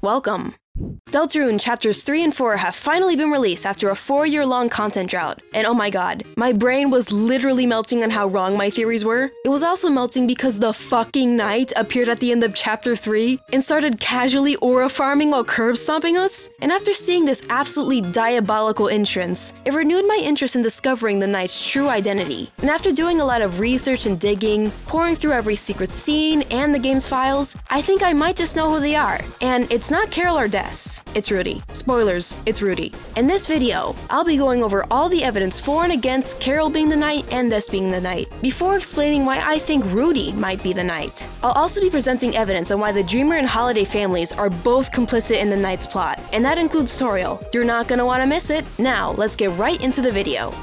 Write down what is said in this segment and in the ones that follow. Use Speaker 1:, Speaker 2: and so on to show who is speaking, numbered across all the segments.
Speaker 1: Welcome! Deltarune Chapters 3 and 4 have finally been released after a 4-year-long content drought, and oh my god, my brain was literally melting on how wrong my theories were. It was also melting because the fucking knight appeared at the end of Chapter 3 and started casually aura farming while curb stomping us, and after seeing this absolutely diabolical entrance, it renewed my interest in discovering the knight's true identity. And after doing a lot of research and digging, pouring through every secret scene and the game's files, I think I might just know who they are. And it's not Carol or Des. It's Rudy. Spoilers, it's Rudy. In this video, I'll be going over all the evidence for and against Carol being the knight and Des being the knight, before explaining why I think Rudy might be the knight. I'll also be presenting evidence on why the Dreamer and Holiday families are both complicit in the knight's plot, and that includes Toriel. You're not gonna wanna miss it. Now, let's get right into the video.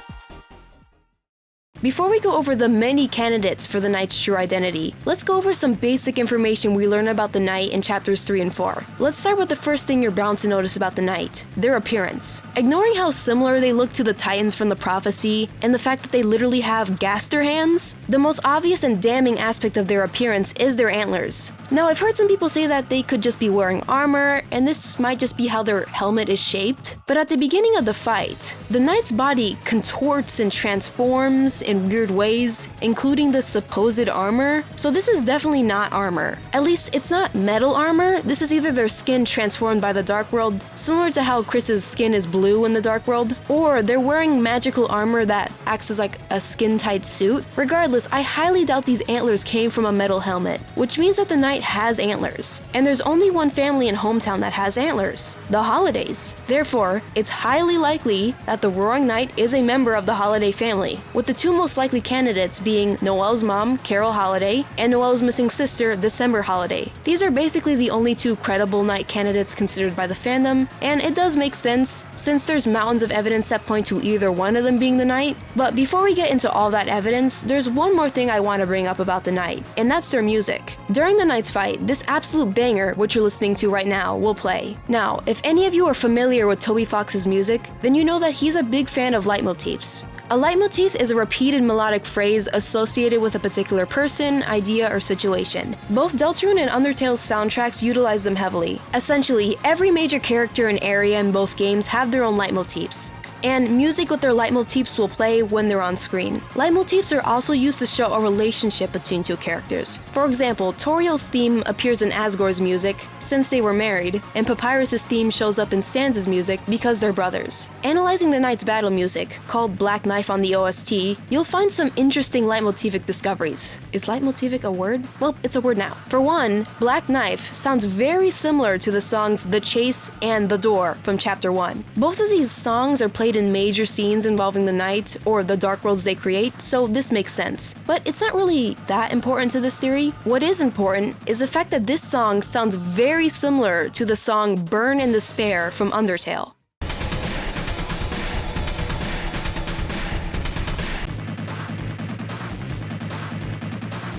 Speaker 1: Before we go over the many candidates for the knight's true identity, let's go over some basic information we learn about the knight in chapters 3 and 4. Let's start with the first thing you're bound to notice about the knight, their appearance. Ignoring how similar they look to the Titans from the prophecy, and the fact that they literally have gaster hands, the most obvious and damning aspect of their appearance is their antlers. Now, I've heard some people say that they could just be wearing armor, and this might just be how their helmet is shaped, but at the beginning of the fight, the knight's body contorts and transforms in weird ways, including the supposed armor, so this is definitely not armor. At least it's not metal armor. This is either their skin transformed by the Dark World, similar to how Chris's skin is blue in the Dark World, or they're wearing magical armor that acts as like a skin-tight suit. Regardless, I highly doubt these antlers came from a metal helmet, which means that the knight has antlers, and there's only one family in Hometown that has antlers, the Holidays. Therefore, it's highly likely that the Roaring Knight is a member of the Holiday family, with the two most likely candidates being Noelle's mom, Carol Holiday, and Noelle's missing sister, December Holiday. These are basically the only two credible knight candidates considered by the fandom, and it does make sense since there's mountains of evidence that point to either one of them being the knight. But before we get into all that evidence, there's one more thing I want to bring up about the knight, and that's their music. During the knight's fight, this absolute banger, which you're listening to right now, will play. Now, if any of you are familiar with Toby Fox's music, then you know that he's a big fan of leitmotifs. A leitmotif is a repeated melodic phrase associated with a particular person, idea, or situation. Both Deltarune and Undertale's soundtracks utilize them heavily. Essentially, every major character and area in both games have their own leitmotifs, and music with their leitmotifs will play when they're on screen. Leitmotifs are also used to show a relationship between two characters. For example, Toriel's theme appears in Asgore's music since they were married, and Papyrus's theme shows up in Sans' music because they're brothers. Analyzing the knight's battle music, called Black Knife on the OST, you'll find some interesting leitmotivic discoveries. Is leitmotivic a word? Well, it's a word now. For one, Black Knife sounds very similar to the songs The Chase and The Door from Chapter 1. Both of these songs are played in major scenes involving the knight or the dark worlds they create, so this makes sense. But it's not really that important to this theory. What is important is the fact that this song sounds very similar to the song Burn in Despair from Undertale.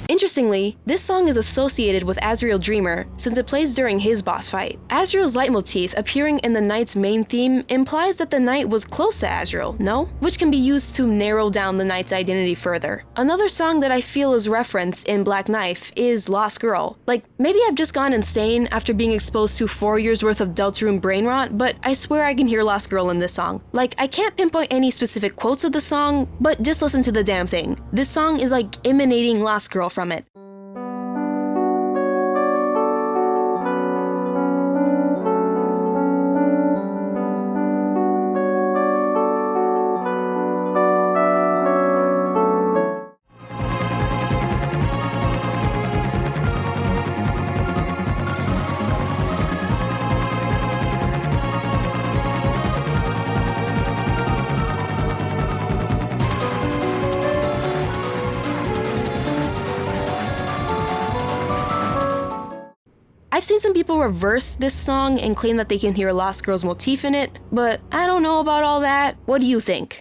Speaker 1: Interestingly, this song is associated with Azrael Dreamer since it plays during his boss fight. Azrael's leitmotif appearing in the knight's main theme implies that the knight was close to Azrael, no? Which can be used to narrow down the knight's identity further. Another song that I feel is referenced in Black Knife is Lost Girl. Like, maybe I've just gone insane after being exposed to 4 years worth of Deltarune brain rot, but I swear I can hear Lost Girl in this song. Like, I can't pinpoint any specific quotes of the song, but just listen to the damn thing. This song is like emanating Lost Girl from it. I've seen some people reverse this song and claim that they can hear Lost Girl's motif in it, but I don't know about all that. What do you think?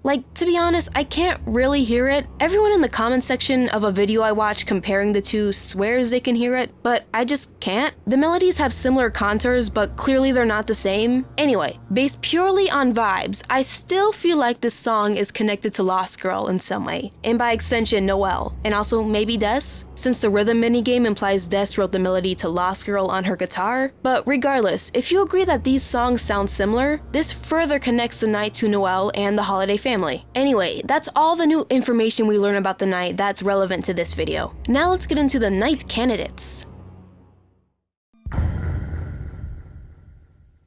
Speaker 1: Like, to be honest, I can't really hear it. Everyone in the comment section of a video I watched comparing the two swears they can hear it, but I just can't. The melodies have similar contours, but clearly they're not the same. Anyway, based purely on vibes, I still feel like this song is connected to Lost Girl in some way, and by extension, Noelle, and also maybe Des, since the rhythm minigame implies Des wrote the melody to Lost Girl on her guitar. But regardless, if you agree that these songs sound similar, this further connects the night to Noelle and the Holiday family. Anyway, that's all the new information we learn about the night that's relevant to this video. Now let's get into the night candidates.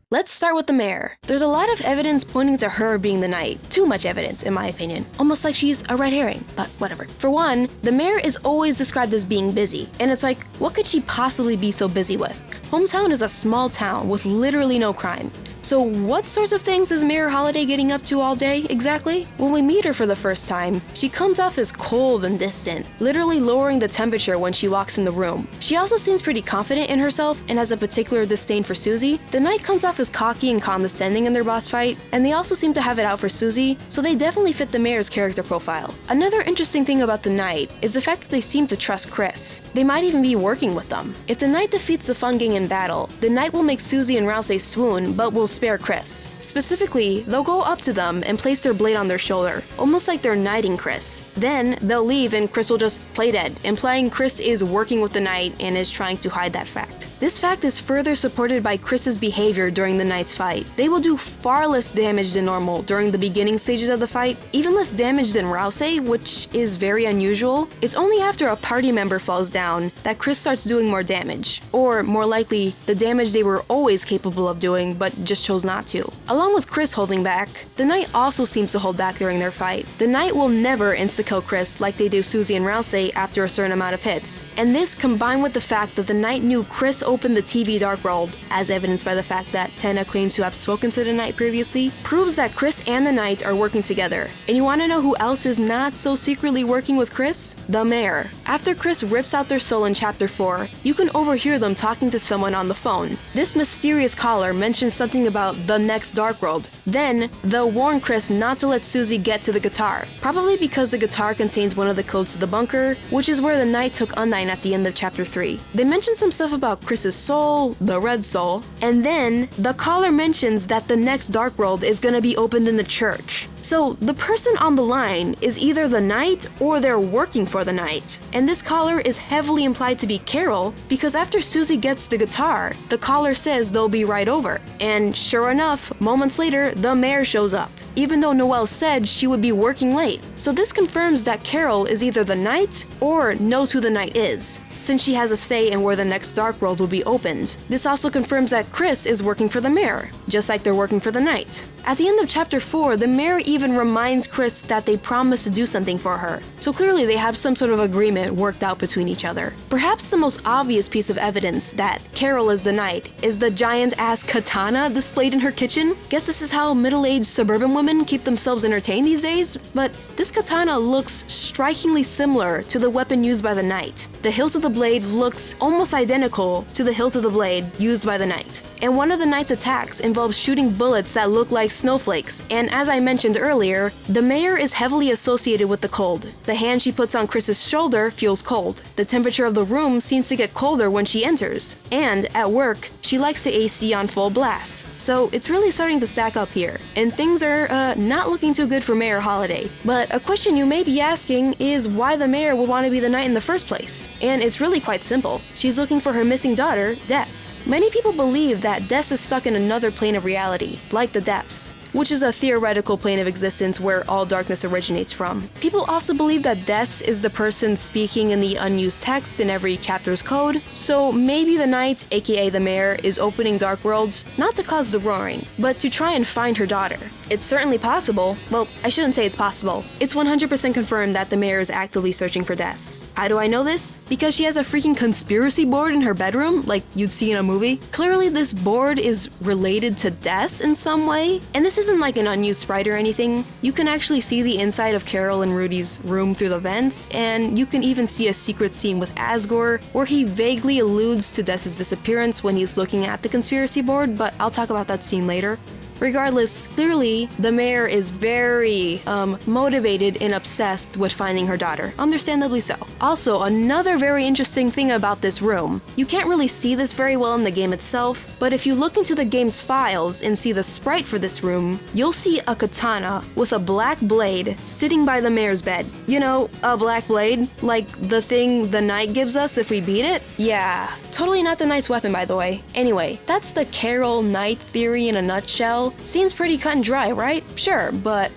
Speaker 1: Let's start with the mayor. There's a lot of evidence pointing to her being the knight. Too much evidence, in my opinion. Almost like she's a red herring, but whatever. For one, the mayor is always described as being busy, and it's like, what could she possibly be so busy with? Hometown is a small town with literally no crime. So what sorts of things is Mayor Holiday getting up to all day, exactly? When we meet her for the first time, she comes off as cold and distant, literally lowering the temperature when she walks in the room. She also seems pretty confident in herself and has a particular disdain for Susie. The knight comes off as cocky and condescending in their boss fight, and they also seem to have it out for Susie, so they definitely fit the mayor's character profile. Another interesting thing about the knight is the fact that they seem to trust Chris. They might even be working with them. If the knight defeats the Fun Gang in battle, the knight will make Susie and Rousey swoon, but will spare Chris. Specifically, they'll go up to them and place their blade on their shoulder, almost like they're knighting Chris. Then, they'll leave and Chris will just play dead, implying Chris is working with the knight and is trying to hide that fact. This fact is further supported by Chris's behavior during the knight's fight. They will do far less damage than normal during the beginning stages of the fight, even less damage than Rousey, which is very unusual. It's only after a party member falls down that Chris starts doing more damage, or more likely, the damage they were always capable of doing but just chose not to. Along with Chris holding back, the knight also seems to hold back during their fight. The knight will never insta-kill Chris like they do Susie and Rousey after a certain amount of hits, and this combined with the fact that the knight knew Chris opened the TV Dark World, as evidenced by the fact that Tenna claimed to have spoken to the knight previously, proves that Chris and the knight are working together. And you wanna know who else is not so secretly working with Chris? The mayor. After Chris rips out their soul in chapter 4, you can overhear them talking to someone on the phone. This mysterious caller mentions something about the next Dark World. Then, they'll warn Chris not to let Susie get to the guitar, probably because the guitar contains one of the codes to the bunker, which is where the knight took Undyne at the end of chapter 3. They mention some stuff about Chris's soul, the red soul, and then the caller mentions that the next Dark World is gonna be opened in the church. So the person on the line is either the knight or they're working for the knight. And this caller is heavily implied to be Carol because after Susie gets the guitar, the caller says they'll be right over. And sure enough, moments later, the mayor shows up, even though Noelle said she would be working late. So this confirms that Carol is either the knight or knows who the knight is, since she has a say in where the next Dark World will be opened. This also confirms that Chris is working for the mayor, just like they're working for the knight. At the end of chapter 4, the mayor even reminds Chris that they promised to do something for her, so clearly they have some sort of agreement worked out between each other. Perhaps the most obvious piece of evidence that Carol is the knight is the giant-ass katana displayed in her kitchen. Guess this is how middle-aged suburban women keep themselves entertained these days, but this katana looks strikingly similar to the weapon used by the knight. The hilt of the blade looks almost identical to the hilt of the blade used by the knight. And one of the knight's attacks involves shooting bullets that look like snowflakes, and as I mentioned earlier, the mayor is heavily associated with the cold. The hand she puts on Chris's shoulder feels cold. The temperature of the room seems to get colder when she enters. And at work, she likes the AC on full blast. So it's really starting to stack up here, and things are not looking too good for Mayor Holiday. But a question you may be asking is why the mayor would want to be the knight in the first place. And it's really quite simple. She's looking for her missing daughter, Des. Many people believe that Des is stuck in another plane of reality, like the depths, which is a theoretical plane of existence where all darkness originates from. People also believe that Des is the person speaking in the unused text in every chapter's code, so maybe the knight, aka the mayor, is opening Dark Worlds not to cause the roaring, but to try and find her daughter. It's certainly possible, well, I shouldn't say it's possible. It's 100% confirmed that the mayor is actively searching for Des. How do I know this? Because she has a freaking conspiracy board in her bedroom, like you'd see in a movie. Clearly this board is related to Des in some way, and this isn't like an unused sprite or anything. You can actually see the inside of Carol and Rudy's room through the vents, and you can even see a secret scene with Asgore where he vaguely alludes to Des's disappearance when he's looking at the conspiracy board, but I'll talk about that scene later. Regardless, clearly, the mayor is very, motivated and obsessed with finding her daughter. Understandably so. Also, another very interesting thing about this room. You can't really see this very well in the game itself, but if you look into the game's files and see the sprite for this room, you'll see a katana with a black blade sitting by the mayor's bed. You know, a black blade, like the thing the knight gives us if we beat it? Yeah, totally not the knight's weapon, by the way. Anyway, that's the Carol Knight theory in a nutshell. Seems pretty cut and dry, right? Sure, but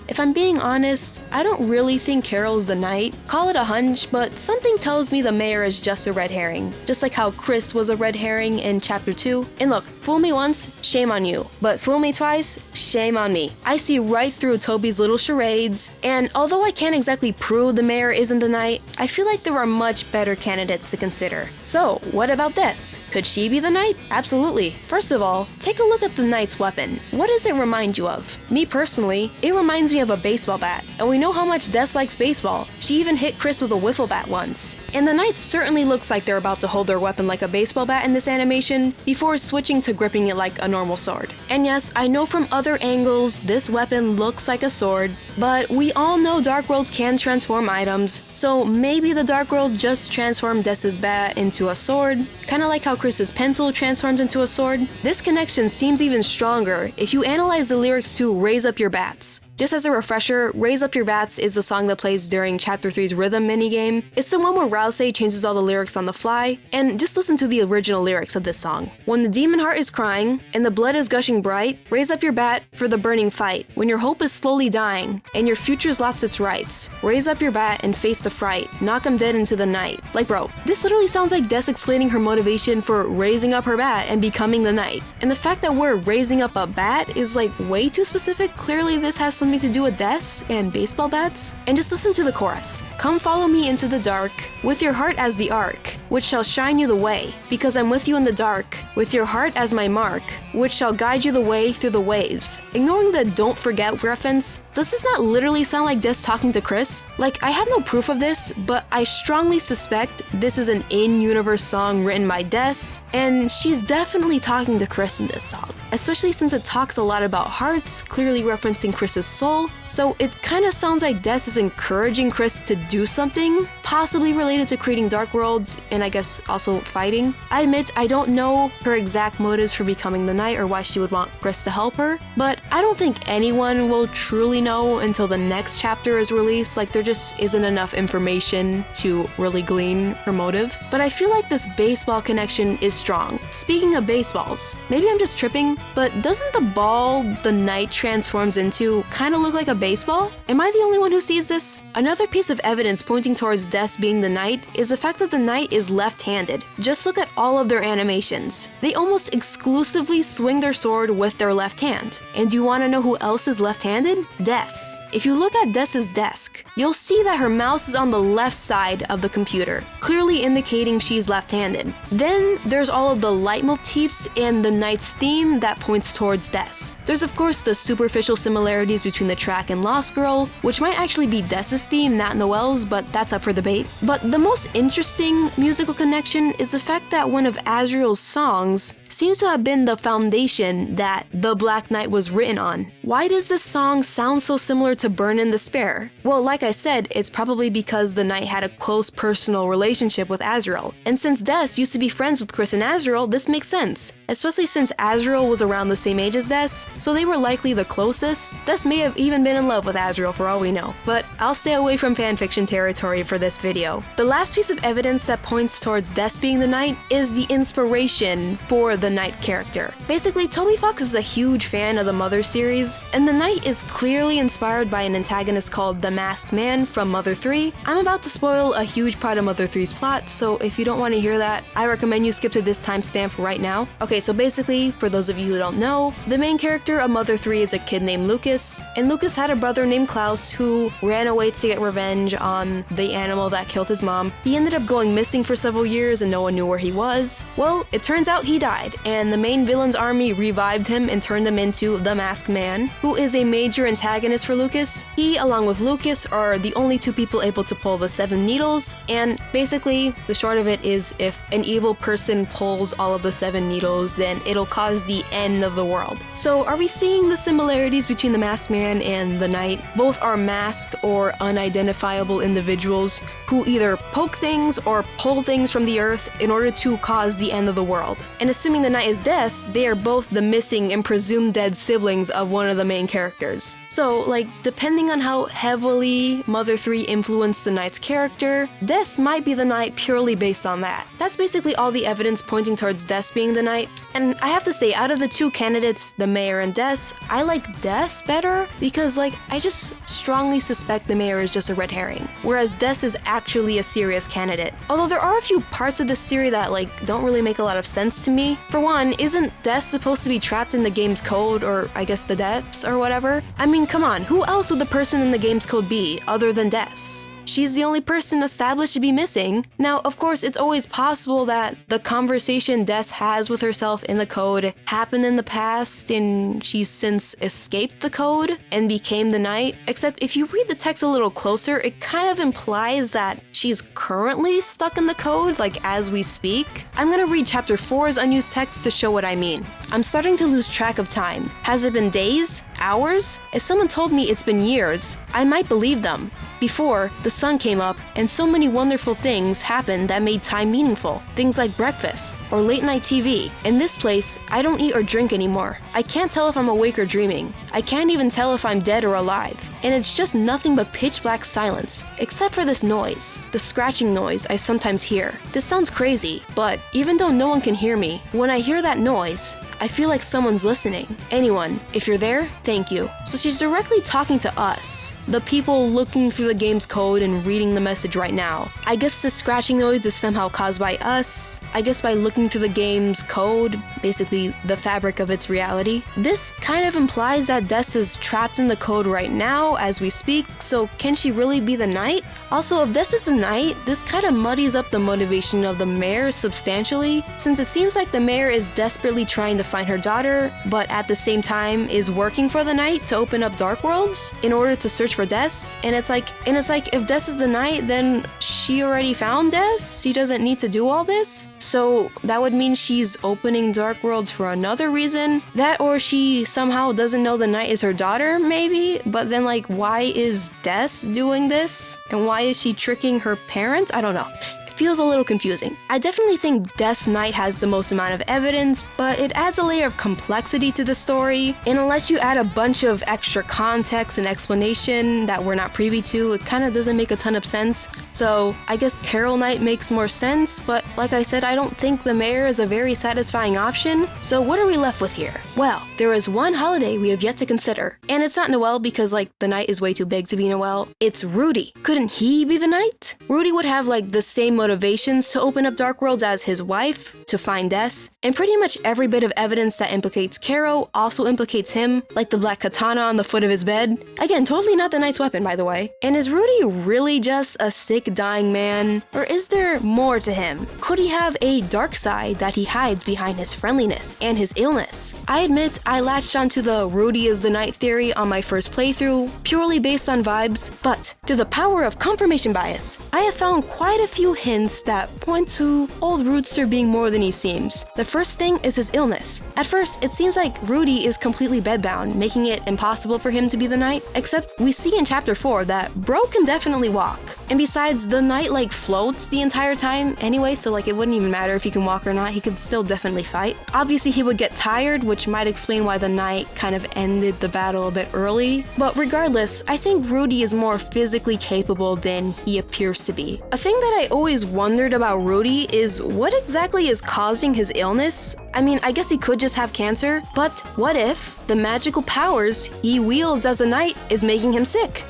Speaker 1: if I'm being honest, I don't really think Carol's the knight. Call it a hunch, but something tells me the mayor is just a red herring. Just like how Chris was a red herring in Chapter 2. And look, fool me once, shame on you. But fool me twice, shame on me. I see right through Toby's little charades, and although I can't exactly prove the mayor isn't the knight, I feel like there are much better candidates to consider. So, what about this? Could she be the knight? Absolutely. First of all, take a look at the knight's weapon. What does it remind you of? Me personally, it reminds me of a baseball bat, and we know how much Des likes baseball. She even hit Chris with a wiffle bat once. And the knight certainly looks like they're about to hold their weapon like a baseball bat in this animation, before switching to gripping it like a normal sword. And yes, I know from other angles this weapon looks like a sword, but we all know Dark Worlds can transform items, so maybe the Dark World just transformed Des's bat into a sword, kinda like how Chris's pencil transforms into a sword. This connection seems even stronger if you analyze the lyrics to Raise Up Your Bats. Just as a refresher, Raise Up Your Bats is the song that plays during Chapter 3's rhythm minigame. It's the one where Rousey changes all the lyrics on the fly, and just listen to the original lyrics of this song. When the demon heart is crying, and the blood is gushing bright, raise up your bat for the burning fight. When your hope is slowly dying, and your future's lost its rights, raise up your bat and face the fright, knock 'em dead into the night. Like bro, this literally sounds like Des explaining her motivation for raising up her bat and becoming the knight. And the fact that we're raising up a bat is like way too specific. Clearly this has something to do with Des and baseball bats. And just listen to the chorus. Come follow me into the dark, with your heart as the arc, which shall shine you the way, because I'm with you in the dark, with your heart as my mark, which shall guide you the way through the waves. Ignoring the don't forget reference, does this not literally sound like Des talking to Chris? Like, I have no proof of this, but I strongly suspect this is an in-universe song written by Des, and she's definitely talking to Chris in this song, especially since it talks a lot about hearts, clearly referencing Chris's soul, so it kinda sounds like Des is encouraging Chris to do something, possibly related to creating Dark Worlds, and I guess also fighting. I admit I don't know her exact motives for becoming the knight or why she would want Chris to help her, but I don't think anyone will truly know until the next chapter is released. Like, there just isn't enough information to really glean her motive. But I feel like this baseball connection is strong. Speaking of baseballs, maybe I'm just tripping, but doesn't the ball the knight transforms into kind of look like a baseball? Am I the only one who sees this? Another piece of evidence pointing towards Des being the knight is the fact that the knight is left-handed. Just look at all of their animations. They almost exclusively swing their sword with their left hand. And do you want to know who else is left-handed? Des. If you look at Des's desk, you'll see that her mouse is on the left side of the computer, clearly indicating she's left-handed. Then there's all of the leitmotifs and the knight's theme that points towards Des. There's of course the superficial similarities between the track and Lost Girl, which might actually be Des's theme, not Noelle's, but that's up for debate. But the most interesting musical connection is the fact that one of Azriel's songs seems to have been the foundation that The Black Knight was written on. Why does this song sound so similar to Burn in Despair? Well, like I said, it's probably because the knight had a close personal relationship with Azriel. And since Des used to be friends with Chris and Azriel, this makes sense. Especially since Azriel was around the same age as Des, so they were likely the closest. Des may have even been in love with Azriel for all we know. But I'll stay away from fanfiction territory for this video. The last piece of evidence that points towards Des being the knight is the inspiration for the knight character. Basically, Toby Fox is a huge fan of the Mother series, and the knight is clearly inspired by an antagonist called the Masked Man from Mother 3. I'm about to spoil a huge part of Mother 3's plot, so if you don't want to hear that, I recommend you skip to this timestamp right now. Okay, so basically, for those of you who don't know, the main character of Mother 3 is a kid named Lucas, and Lucas had a brother named Klaus who ran away to get revenge on the animal that killed his mom. He ended up going missing for several years and no one knew where he was. Well, it turns out he died, and the main villain's army revived him and turned him into the Masked Man, Toriel, who is a major antagonist for Lucas. He, along with Lucas, are the only two people able to pull the 7 needles, and basically, the short of it is if an evil person pulls all of the 7 needles, then it'll cause the end of the world. So are we seeing the similarities between the Masked Man and the Knight? Both are masked or unidentifiable individuals who either poke things or pull things from the earth in order to cause the end of the world. And assuming the Knight is Des, they are both the missing and presumed dead siblings of one of the main characters. So, like, depending on how heavily Mother 3 influenced the Knight's character, Des might be the Knight purely based on that. That's basically all the evidence pointing towards Des being the Knight. And I have to say, out of the two candidates, the Mayor and Des, I like Des better because, like, I just strongly suspect the Mayor is just a red herring, whereas Des is actually a serious candidate. Although there are a few parts of this theory that, like, don't really make a lot of sense to me. For one, isn't Des supposed to be trapped in the game's code, or I guess the depths or whatever? I mean, come on, who else would the person in the game's code be other than Des? She's the only person established to be missing. Now, of course, it's always possible that the conversation Des has with herself in the code happened in the past and she's since escaped the code and became the Knight. Except if you read the text a little closer, it kind of implies that she's currently stuck in the code, like as we speak. I'm gonna read chapter 4's unused text to show what I mean. I'm starting to lose track of time. Has it been days? Hours? If someone told me it's been years, I might believe them. Before, the sun came up and so many wonderful things happened that made time meaningful. Things like breakfast or late night TV. In this place, I don't eat or drink anymore. I can't tell if I'm awake or dreaming. I can't even tell if I'm dead or alive. And it's just nothing but pitch black silence, except for this noise, the scratching noise I sometimes hear. This sounds crazy, but even though no one can hear me, when I hear that noise, I feel like someone's listening. Anyone, if you're there, thank you. So she's directly talking to us, the people looking through the game's code and reading the message right now. I guess the scratching noise is somehow caused by us. I guess by looking through the game's code, basically the fabric of its reality. This kind of implies that Des is trapped in the code right now as we speak, so can she really be the Knight? Also, if Des is the Knight, this kind of muddies up the motivation of the Mayor substantially, since it seems like the Mayor is desperately trying to find her daughter, but at the same time is working for the Knight to open up Dark Worlds in order to search for Des. And it's like if Des is the Knight, then she already found Des. She doesn't need to do all this. So that would mean she's opening Dark Worlds for another reason. That, or she somehow doesn't know the Knight is her daughter, maybe. But then, like, why is Des doing this? And why is she tricking her parents? I don't know. Feels a little confusing. I definitely think Des Knight has the most amount of evidence, but it adds a layer of complexity to the story, and unless you add a bunch of extra context and explanation that we're not privy to, it kind of doesn't make a ton of sense. So I guess Carol Knight makes more sense, but like I said, I don't think the Mayor is a very satisfying option. So what are we left with here? Well, there is one holiday we have yet to consider, and it's not Noel because, like, the Knight is way too big to be Noel. It's Rudy. Couldn't he be the Knight? Rudy would have, like, the same motivations to open up Dark Worlds as his wife, to find Des, and pretty much every bit of evidence that implicates Caro also implicates him, like the black katana on the foot of his bed. Again, totally not the Knight's weapon, by the way. And is Rudy really just a sick, dying man? Or is there more to him? Could he have a dark side that he hides behind his friendliness and his illness? I admit I latched onto the Rudy is the Knight theory on my first playthrough, purely based on vibes, but through the power of confirmation bias, I have found quite a few hints that point to old Rootster being more than he seems. The first thing is his illness. At first, it seems like Rudy is completely bedbound, making it impossible for him to be the Knight, except we see in chapter 4 that Bro can definitely walk. And besides, the Knight like floats the entire time anyway, so like it wouldn't even matter if he can walk or not, he could still definitely fight. Obviously he would get tired, which might explain why the Knight kind of ended the battle a bit early, but regardless, I think Rudy is more physically capable than he appears to be. A thing that I always wondered about Rudy is what exactly is causing his illness? I mean, I guess he could just have cancer, but what if the magical powers he wields as a Knight is making him sick?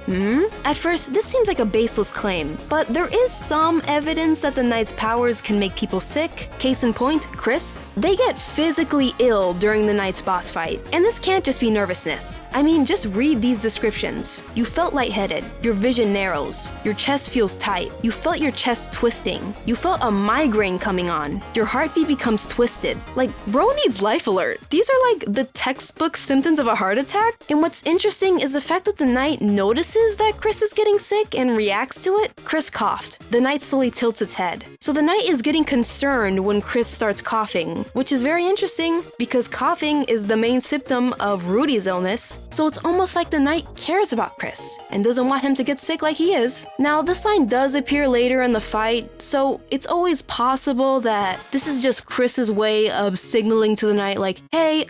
Speaker 1: At first, this seems like a baseless claim, but there is some evidence that the Knight's powers can make people sick. Case in point, Chris. They get physically ill during the Knight's boss fight, and this can't just be nervousness. I mean, just read these descriptions. You felt lightheaded, your vision narrows, your chest feels tight, you felt your chest twisting, you felt a migraine coming on, your heartbeat becomes twisted. Like, bro needs life alert. These are like the textbook symptoms of a heart attack. And what's interesting is the fact that the knight notices that Chris is getting sick and reacts to it. Chris coughed. The knight slowly tilts its head. So the knight is getting concerned when Chris starts coughing, which is very interesting because coughing is the main symptom of Rudy's illness. So it's almost like the knight cares about Chris and doesn't want him to get sick like he is. Now, this line does appear later in the fight, so it's always possible that this is just Chris's way of signaling to the knight like, hey,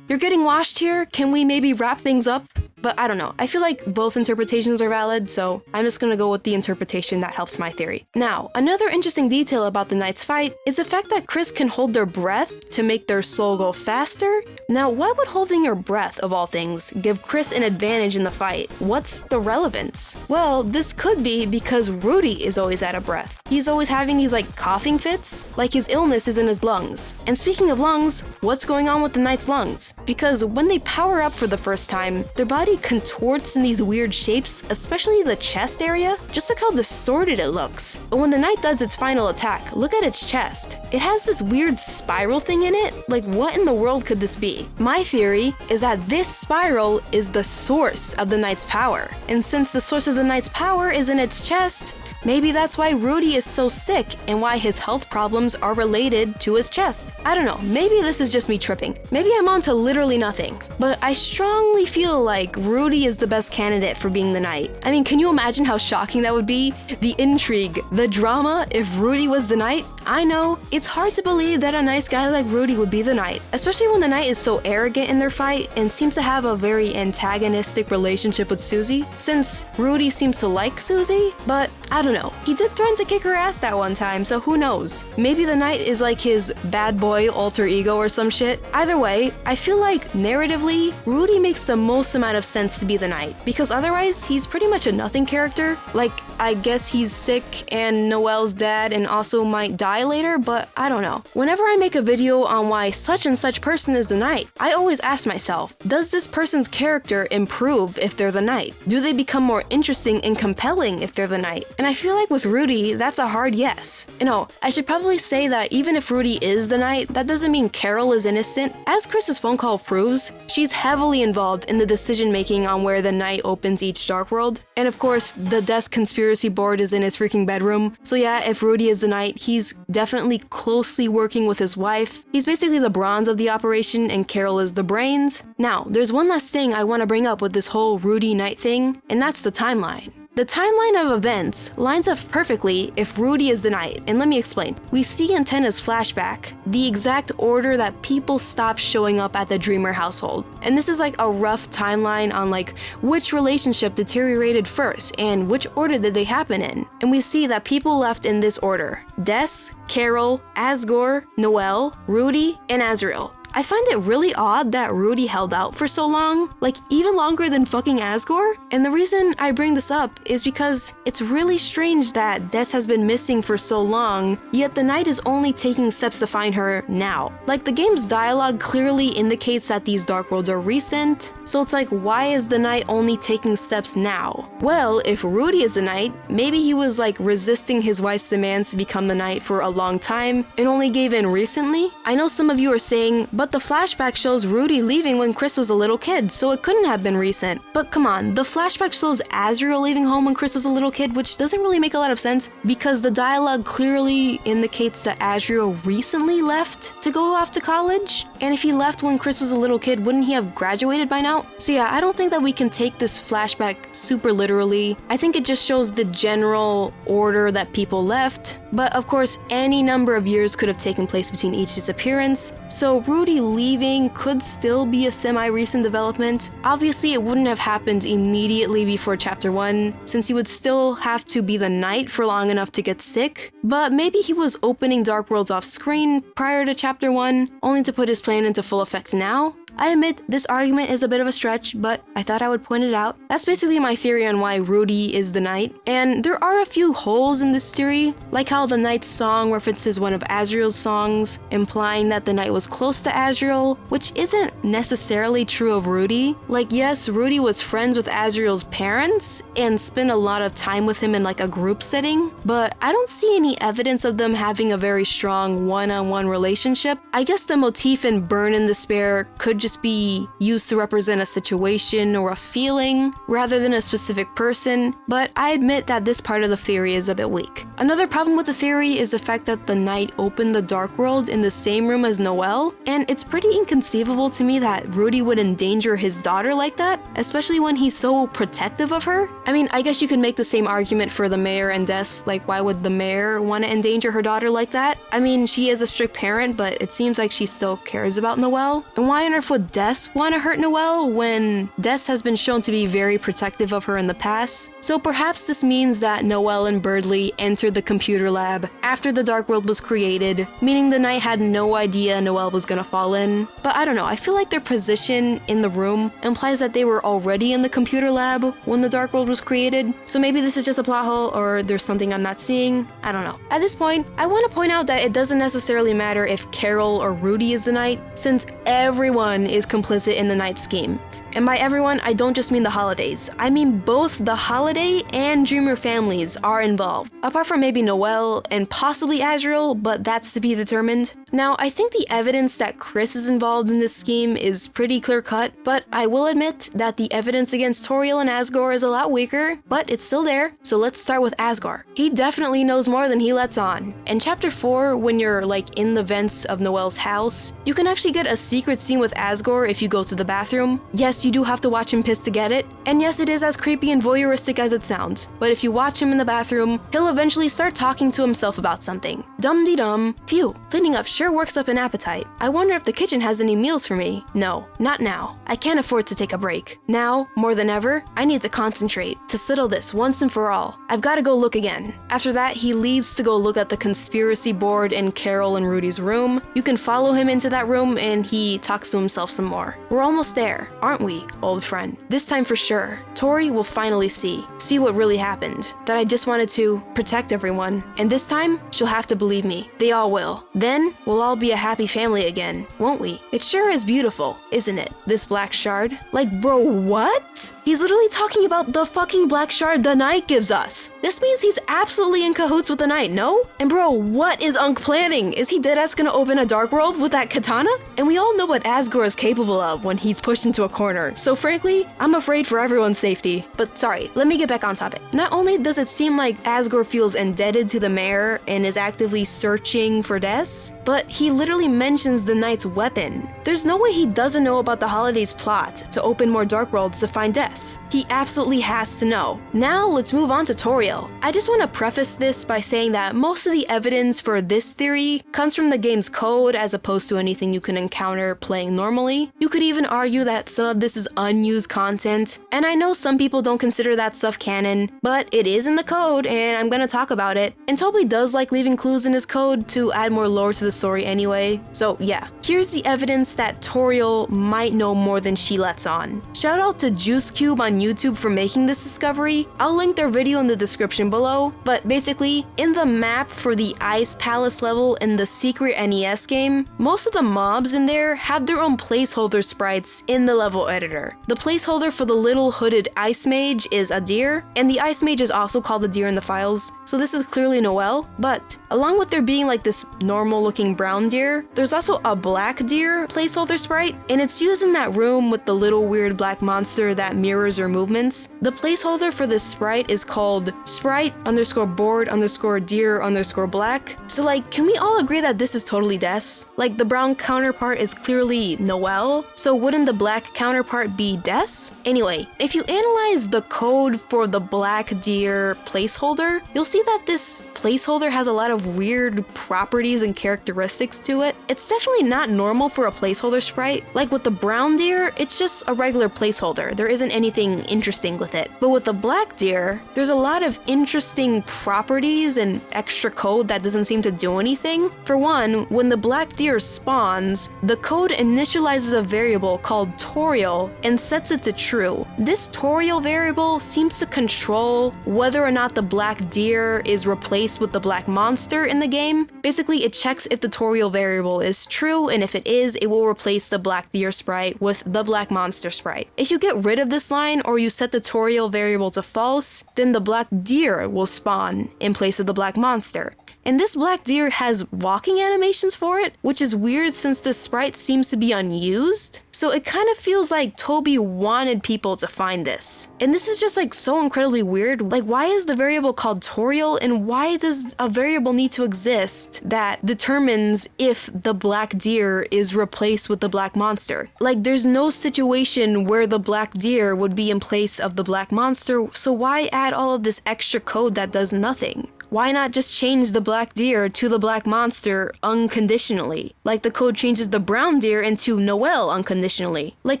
Speaker 1: you're getting washed here, can we maybe wrap things up? But I don't know, I feel like both interpretations are valid, so I'm just gonna go with the interpretation that helps my theory. Now, another interesting detail about the knight's fight is the fact that Chris can hold their breath to make their soul go faster. Now, why would holding your breath, of all things, give Chris an advantage in the fight? What's the relevance? Well, this could be because Rudy is always out of breath. He's always having these like coughing fits, like his illness is in his lungs. And speaking of lungs, what's going on with the knight's lungs? Because when they power up for the first time, their body contorts in these weird shapes, especially the chest area. Just look how distorted it looks. But when the knight does its final attack, look at its chest. It has this weird spiral thing in it. Like, what in the world could this be? My theory is that this spiral is the source of the knight's power. And since the source of the knight's power is in its chest, maybe that's why Rudy is so sick and why his health problems are related to his chest. I don't know, maybe this is just me tripping. Maybe I'm on to literally nothing. But I strongly feel like Rudy is the best candidate for being the knight. I mean, can you imagine how shocking that would be? The intrigue, the drama if Rudy was the knight? I know, it's hard to believe that a nice guy like Rudy would be the knight, especially when the knight is so arrogant in their fight and seems to have a very antagonistic relationship with Susie, since Rudy seems to like Susie, but I don't know. He did threaten to kick her ass that one time, so who knows? Maybe the knight is like his bad boy alter ego or some shit. Either way, I feel like narratively, Rudy makes the most amount of sense to be the knight, because otherwise he's pretty much a nothing character. Like, I guess he's sick and Noelle's dad and also might die later, but I don't know. Whenever I make a video on why such and such person is the knight, I always ask myself, does this person's character improve if they're the knight? Do they become more interesting and compelling if they're the knight? And I feel like with Rudy, that's a hard yes. You know, I should probably say that even if Rudy is the knight, that doesn't mean Carol is innocent. As Chris's phone call proves, she's heavily involved in the decision making on where the knight opens each dark world. And of course, the desk conspiracy board is in his freaking bedroom. So yeah, if Rudy is the knight, he's definitely closely working with his wife. He's basically the bronze of the operation and Carol is the brains. Now, there's one last thing I want to bring up with this whole Rudy knight thing, and that's the timeline. The timeline of events lines up perfectly if Rudy is the knight, and let me explain. We see in Tenna's flashback the exact order that people stop showing up at the Dreamer household. And this is like a rough timeline on like which relationship deteriorated first and which order did they happen in. And we see that people left in this order: Des, Carol, Asgore, Noelle, Rudy, and Azrael. I find it really odd that Rudy held out for so long, like even longer than fucking Asgore. And the reason I bring this up is because it's really strange that Des has been missing for so long, yet the knight is only taking steps to find her now. Like, the game's dialogue clearly indicates that these dark worlds are recent, so it's like, why is the knight only taking steps now? Well, if Rudy is the knight, maybe he was like resisting his wife's demands to become the knight for a long time and only gave in recently. I know some of you are saying, but the flashback shows Rudy leaving when Chris was a little kid, so it couldn't have been recent. But come on, the flashback shows Azrael leaving home when Chris was a little kid, which doesn't really make a lot of sense because the dialogue clearly indicates that Azrael recently left to go off to college. And if he left when Chris was a little kid, wouldn't he have graduated by now? So yeah, I don't think that we can take this flashback super literally. I think it just shows the general order that people left. But of course, any number of years could have taken place between each disappearance. So Rudy leaving could still be a semi-recent development. Obviously, it wouldn't have happened immediately before Chapter 1, since he would still have to be the knight for long enough to get sick. But maybe he was opening Dark Worlds off screen prior to Chapter 1, only to put his plan into full effect now. I admit this argument is a bit of a stretch, but I thought I would point it out. That's basically my theory on why Rudy is the knight, and there are a few holes in this theory, like how the knight's song references one of Azrael's songs, implying that the knight was close to Azrael, which isn't necessarily true of Rudy. Like, yes, Rudy was friends with Azriel's parents and spent a lot of time with him in like a group setting, but I don't see any evidence of them having a very strong one-on-one relationship. I guess the motif in Burn in Despair could just be used to represent a situation or a feeling rather than a specific person, but I admit that this part of the theory is a bit weak. Another problem with the theory is the fact that the knight opened the Dark World in the same room as Noelle, and it's pretty inconceivable to me that Rudy would endanger his daughter like that, especially when he's so protective of her. I mean, I guess you could make the same argument for the mayor and Des, like why would the mayor want to endanger her daughter like that? I mean, she is a strict parent, but it seems like she still cares about Noelle. And why on earth would Des want to hurt Noelle when Des has been shown to be very protective of her in the past? So perhaps this means that Noelle and Birdley entered the computer lab after the Dark World was created, meaning the knight had no idea Noelle was gonna fall in. But I don't know, I feel like their position in the room implies that they were already in the computer lab when the Dark World was created, so maybe this is just a plot hole or there's something I'm not seeing. I don't know. At this point, I want to point out that it doesn't necessarily matter if Carol or Rudy is the knight, since everyone is complicit in the knight scheme. And by everyone, I don't just mean the Holidays. I mean both the Holiday and Dreamer families are involved, apart from maybe Noelle and possibly Azriel, but that's to be determined. Now, I think the evidence that Chris is involved in this scheme is pretty clear-cut, but I will admit that the evidence against Toriel and Asgore is a lot weaker, but it's still there, so let's start with Asgore. He definitely knows more than he lets on. In Chapter 4, when you're like in the vents of Noelle's house, you can actually get a secret scene with Asgore if you go to the bathroom. Yes, you do have to watch him piss to get it, and yes, it is as creepy and voyeuristic as it sounds, but if you watch him in the bathroom, he'll eventually start talking to himself about something. Dum-de-dum. Phew, cleaning up sure works up an appetite. I wonder if the kitchen has any meals for me. No, not now. I can't afford to take a break. Now, more than ever, I need to concentrate, to settle this once and for all. I've got to go look again. After that, he leaves to go look at the conspiracy board in Carol and Rudy's room. You can follow him into that room and he talks to himself some more. We're almost there, aren't we, old friend? This time for sure, Tori will finally see what really happened, that I just wanted to protect everyone. And this time, she'll have to believe me. They all will. Then, we'll all be a happy family again, won't we? It sure is beautiful, isn't it? This black shard. Like, bro, what? He's literally talking about the fucking black shard the knight gives us. This means he's absolutely in cahoots with the knight, no? And bro, what is Unk planning? Is he deadass gonna open a dark world with that katana? And we all know what Asgore is capable of when he's pushed into a corner, so frankly, I'm afraid for everyone's safety. But sorry, let me get back on topic. Not only does it seem like Asgore feels indebted to the mayor and is actively searching for Des, but he literally mentions the knight's weapon. There's no way he doesn't know about the Holiday's plot to open more dark worlds to find Des. He absolutely has to know. Now let's move on to Toriel. I just want to preface this by saying that most of the evidence for this theory comes from the game's code as opposed to anything you can encounter playing normally. You could even argue that some of this is unused content, and I know some people don't consider that stuff canon, but it is in the code and I'm gonna talk about it. And Toby does like leaving clues in his code to add more lore to the story anyway, so yeah. Here's the evidence that Toriel might know more than she lets on. Shout out to JuiceCube on YouTube for making this discovery. I'll link their video in the description below, but basically, in the map for the Ice Palace level in the secret NES game, most of the mobs in there have their own placeholder sprites in the level editor. The placeholder for the little hooded ice mage is a deer, and the ice mage is also called a deer in the files, so this is clearly Noelle, but along with there being like this normal looking brown deer, there's also a black deer placeholder sprite, and it's used in that room with the little weird black monster that mirrors her movements. The placeholder for this sprite is called sprite_board_deer_black. So like, can we all agree that this is totally Des? Like, the brown counterpart is clearly Noelle, so wouldn't the black counterpart be Des? Anyway, if you analyze the code for the black deer placeholder, you'll see that this placeholder has a lot of weird properties and characteristics to it. It's definitely not normal for a placeholder sprite. Like with the brown deer, it's just a regular placeholder. There isn't anything interesting with it. But with the black deer, there's a lot of interesting properties and extra code that doesn't seem to do anything. For one, when the black deer spawns, the code initializes a variable called Toriel Toriel and sets it to true. This Toriel variable seems to control whether or not the black deer is replaced with the black monster in the game. Basically, it checks if the Toriel variable is true, and if it is, it will replace the black deer sprite with the black monster sprite. If you get rid of this line or you set the Toriel variable to false, then the black deer will spawn in place of the black monster. And this black deer has walking animations for it, which is weird since the sprite seems to be unused. So it kind of feels like Toby wanted people to find this. And this is just like so incredibly weird. Like, why is the variable called Toriel, and why does a variable need to exist that determines if the black deer is replaced with the black monster? Like, there's no situation where the black deer would be in place of the black monster, so why add all of this extra code that does nothing? Why not just change the black deer to the black monster unconditionally? Like the code changes the brown deer into Noel unconditionally. Like,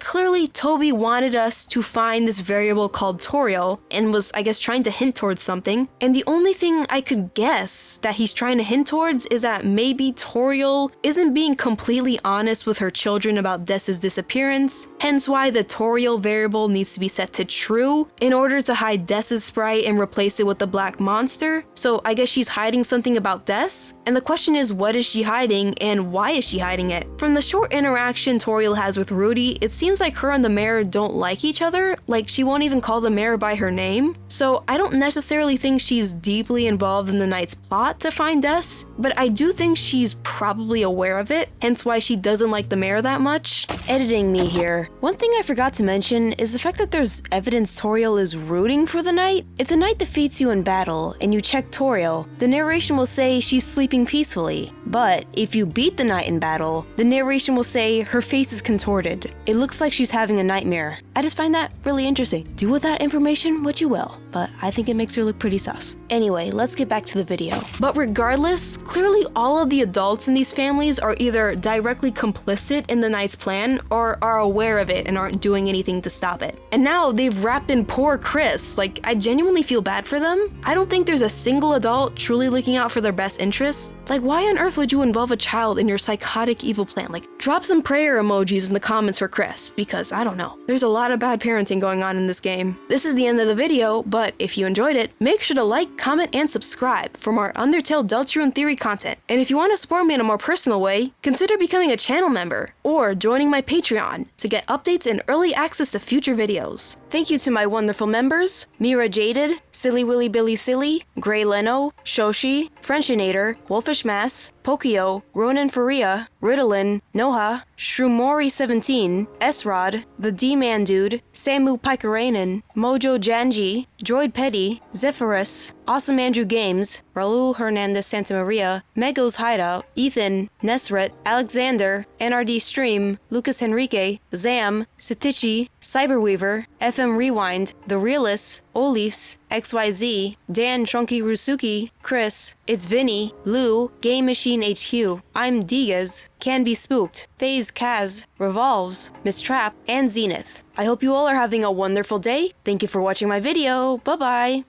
Speaker 1: clearly Toby wanted us to find this variable called Toriel and was, I guess, trying to hint towards something. And the only thing I could guess that he's trying to hint towards is that maybe Toriel isn't being completely honest with her children about Dess's disappearance, hence why the Toriel variable needs to be set to true in order to hide Dess's sprite and replace it with the black monster. So I guess she's hiding something about Des, and the question is, what is she hiding and why is she hiding it? From the short interaction Toriel has with Rudy, it seems like her and the mayor don't like each other, like she won't even call the mayor by her name. So I don't necessarily think she's deeply involved in the Knight's plot to find Des, but I do think she's probably aware of it, hence why she doesn't like the mayor that much. Editing me here. One thing I forgot to mention is the fact that there's evidence Toriel is rooting for the Knight. If the Knight defeats you in battle and you check Toriel, the narration will say she's sleeping peacefully. But if you beat the Knight in battle, the narration will say her face is contorted. It looks like she's having a nightmare. I just find that really interesting. Do with that information what you will, but I think it makes her look pretty sus. Anyway, let's get back to the video. But regardless, clearly all of the adults in these families are either directly complicit in the Knight's plan or are aware of it and aren't doing anything to stop it. And now they've wrapped in poor Chris. Like, I genuinely feel bad for them. I don't think there's a single adult truly looking out for their best interests. Like, why on earth would you involve a child in your psychotic evil plan? Like, drop some prayer emojis in the comments for Chris, because I don't know. There's a lot of bad parenting going on in this game. This is the end of the video, but if you enjoyed it, make sure to like, comment, and subscribe for more Undertale Deltarune theory content. And if you want to support me in a more personal way, consider becoming a channel member or joining my Patreon to get updates and early access to future videos. Thank you to my wonderful members: Mira Jaded, Silly Willy Billy Silly, Gray Leno, Shoshi, Frenchinator, Wolfish Mass, Pokio, Ronin Faria, Ritalin, Noha, Shrumori17, S-Rod, The D-Man Dude, Samu Pikarainen, Mojo Janji, Droid Petty, Zephyrus, Awesome Andrew Games, Raul Hernandez Santamaria, Mego's Hideout, Ethan, Nesret, Alexander, NRD Stream, Lucas Henrique, Zam, Satichi, Cyberweaver, FM Rewind, The Realist, Olifs, XYZ, Dan Trunky Rusuki, Chris, It's Vinny, Lou, Game Machine HQ, I'm Diaz, Can Be Spooked, FaZe Kaz, Revolves, Miss Trap, and Zenith. I hope you all are having a wonderful day. Thank you for watching my video. Bye-bye.